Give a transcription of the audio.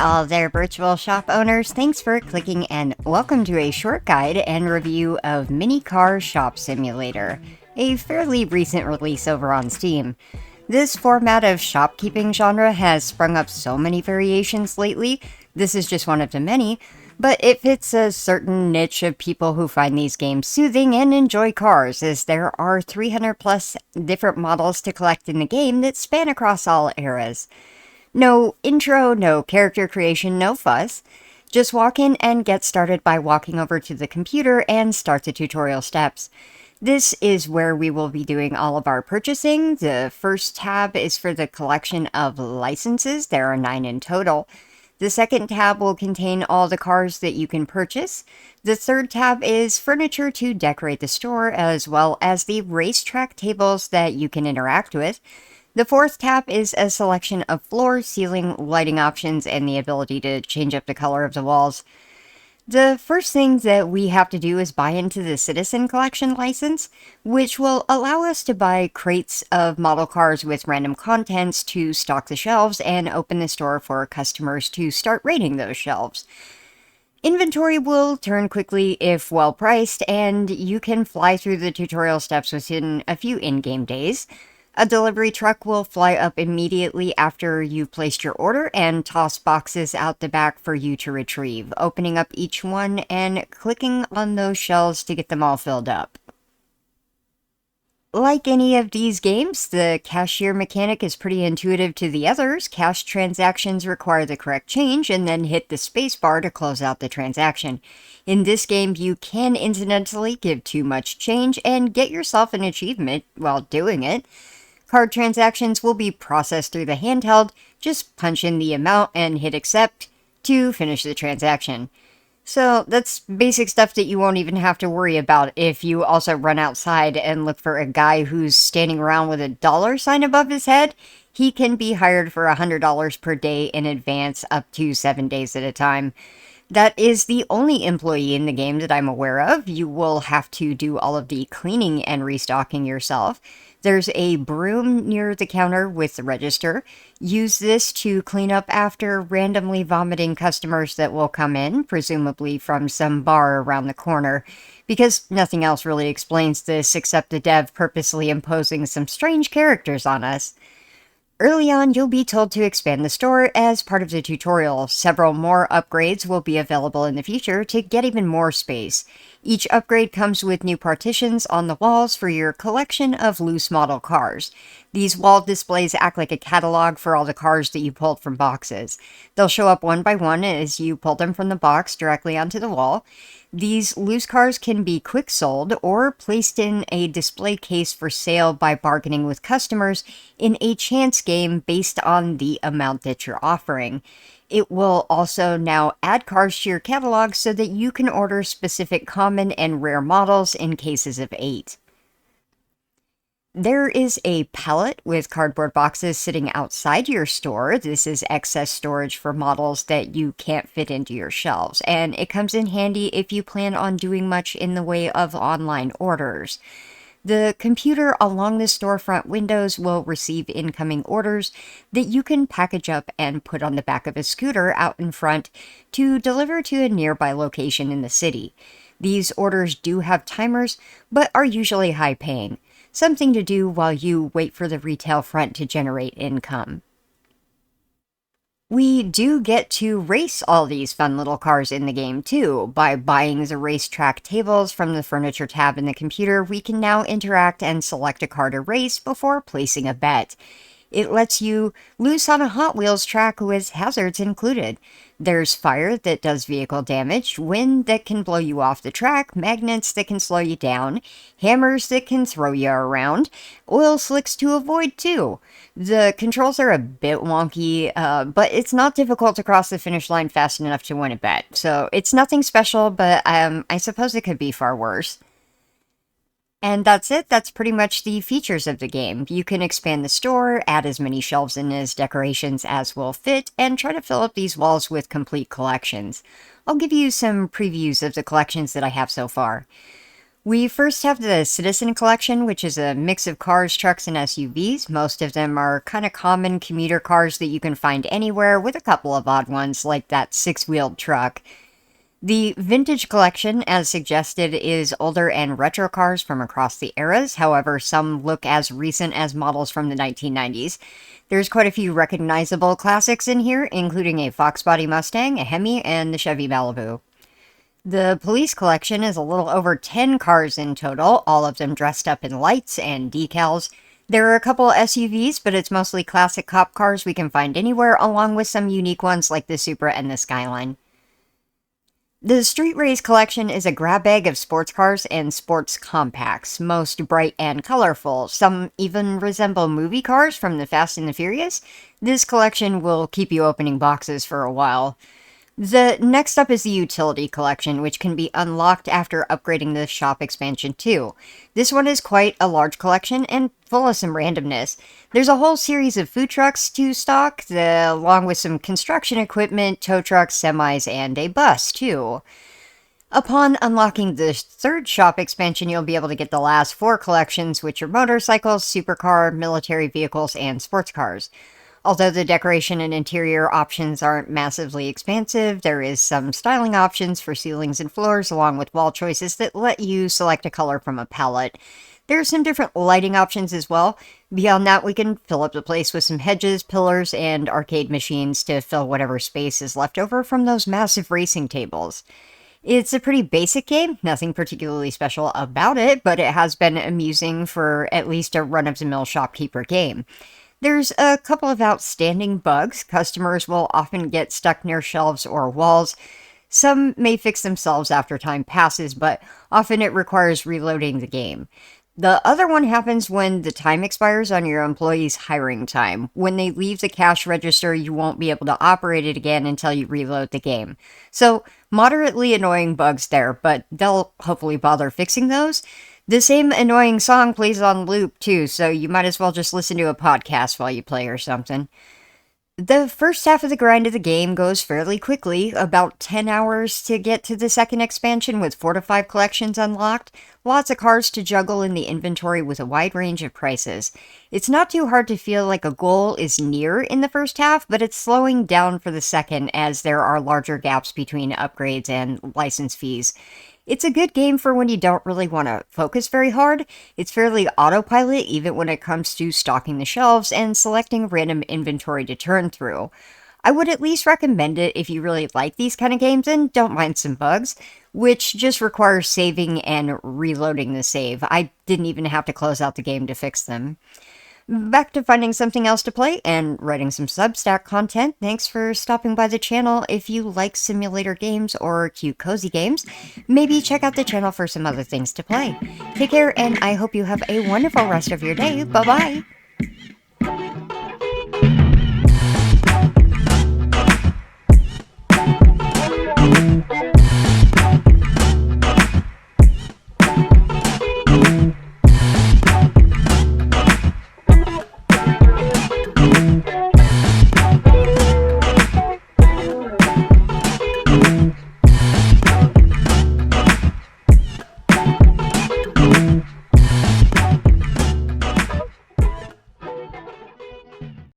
all there, virtual shop owners. Thanks for clicking and welcome to a short guide and review of MiniCar Shop Simulator, a fairly recent release over on Steam. This format of shopkeeping genre has sprung up so many variations lately. This is just one of the many, but it fits a certain niche of people who find these games soothing and enjoy cars, as there are 300 plus different models to collect in the game that span across all eras. No intro, no character creation, no fuss. Just walk in and get started by walking over to the computer and start the tutorial steps. This is where we will be doing all of our purchasing. The first tab is for the collection of licenses. There are 9 in total. The second tab will contain all the cars that you can purchase. The third tab is furniture to decorate the store, as well as the racetrack tables that you can interact with. The fourth tab is a selection of floor, ceiling, lighting options, and the ability to change up the color of the walls. The first thing that we have to do is buy into the Citizen Collection license, which will allow us to buy crates of model cars with random contents to stock the shelves and open the store for customers to start raiding those shelves. Inventory will turn quickly if well priced, and you can fly through the tutorial steps within a few in-game days. A delivery truck will fly up immediately after you've placed your order and toss boxes out the back for you to retrieve, opening up each one and clicking on those shelves to get them all filled up. Like any of these games, the cashier mechanic is pretty intuitive to the others. Cash transactions require the correct change and then hit the spacebar to close out the transaction. In this game, you can incidentally give too much change and get yourself an achievement while doing it. Card transactions will be processed through the handheld. Just punch in the amount and hit accept to finish the transaction. So that's basic stuff that you won't even have to worry about if you also run outside and look for a guy who's standing around with a dollar sign above his head. He can be hired for $100 per day in advance, up to 7 days at a time. That is the only employee in the game that I'm aware of. You will have to do all of the cleaning and restocking yourself. There's a broom near the counter with the register. Use this to clean up after randomly vomiting customers that will come in, presumably from some bar around the corner, because nothing else really explains this except the dev purposely imposing some strange characters on us. Early on, you'll be told to expand the store as part of the tutorial. Several more upgrades will be available in the future to get even more space. Each upgrade comes with new partitions on the walls for your collection of loose model cars. These wall displays act like a catalog for all the cars that you pulled from boxes. They'll show up one by one as you pull them from the box directly onto the wall. These loose cars can be quick sold or placed in a display case for sale by bargaining with customers in a chance game based on the amount that you're offering. It will also now add cars to your catalog so that you can order specific common and rare models in cases of 8. There is a pallet with cardboard boxes sitting outside your store. This is excess storage for models that you can't fit into your shelves, and it comes in handy if you plan on doing much in the way of online orders. The computer along the storefront windows will receive incoming orders that you can package up and put on the back of a scooter out in front to deliver to a nearby location in the city. These orders do have timers, but are usually high-paying. Something to do while you wait for the retail front to generate income. We do get to race all these fun little cars in the game too. By buying the racetrack tables from the furniture tab in the computer, we can now interact and select a car to race before placing a bet. It lets you loose on a Hot Wheels track with hazards included. There's fire that does vehicle damage, wind that can blow you off the track, magnets that can slow you down, hammers that can throw you around, oil slicks to avoid too. The controls are a bit wonky, but it's not difficult to cross the finish line fast enough to win a bet. So it's nothing special, but I suppose it could be far worse. And that's it. That's pretty much the features of the game. You can expand the store, add as many shelves and as decorations as will fit, and try to fill up these walls with complete collections. I'll give you some previews of the collections that I have so far. We first have the Citizen Collection, which is a mix of cars, trucks, and SUVs. Most of them are kind of common commuter cars that you can find anywhere, with a couple of odd ones like that six-wheeled truck. The Vintage Collection, as suggested, is older and retro cars from across the eras. However, some look as recent as models from the 1990s. There's quite a few recognizable classics in here, including a Fox Body Mustang, a Hemi, and the Chevy Malibu. The Police Collection is a little over 10 cars in total, all of them dressed up in lights and decals. There are a couple SUVs, but it's mostly classic cop cars we can find anywhere, along with some unique ones like the Supra and the Skyline. The Street Race Collection is a grab bag of sports cars and sports compacts, most bright and colorful. Some even resemble movie cars from the Fast and the Furious. This collection will keep you opening boxes for a while. The next up is the Utility Collection, which can be unlocked after upgrading the shop expansion too. This one is quite a large collection and full of some randomness. There's a whole series of food trucks to stock, along with some construction equipment, tow trucks, semis, and a bus too. Upon unlocking the third shop expansion, you'll be able to get the last 4 collections, which are motorcycles, supercar, military vehicles, and sports cars. Although the decoration and interior options aren't massively expansive, there is some styling options for ceilings and floors, along with wall choices that let you select a color from a palette. There are some different lighting options as well. Beyond that, we can fill up the place with some hedges, pillars, and arcade machines to fill whatever space is left over from those massive racing tables. It's a pretty basic game, nothing particularly special about it, but it has been amusing for at least a run-of-the-mill shopkeeper game. There's a couple of outstanding bugs. Customers will often get stuck near shelves or walls. Some may fix themselves after time passes, but often it requires reloading the game. The other one happens when the time expires on your employee's hiring time. When they leave the cash register, you won't be able to operate it again until you reload the game. So, moderately annoying bugs there, but they'll hopefully bother fixing those. The same annoying song plays on loop too, so you might as well just listen to a podcast while you play or something. The first half of the grind of the game goes fairly quickly, about 10 hours to get to the second expansion with 4 to 5 collections unlocked, lots of cars to juggle in the inventory with a wide range of prices. It's not too hard to feel like a goal is near in the first half, but it's slowing down for the second as there are larger gaps between upgrades and license fees. It's a good game for when you don't really want to focus very hard. It's fairly autopilot even when it comes to stocking the shelves and selecting random inventory to turn through. I would at least recommend it if you really like these kind of games and don't mind some bugs, which just requires saving and reloading the save. I didn't even have to close out the game to fix them. Back to finding something else to play and writing some Substack content. Thanks for stopping by the channel. If you like simulator games or cute cozy games, maybe check out the channel for some other things to play. Take care, and I hope you have a wonderful rest of your day. Bye-bye!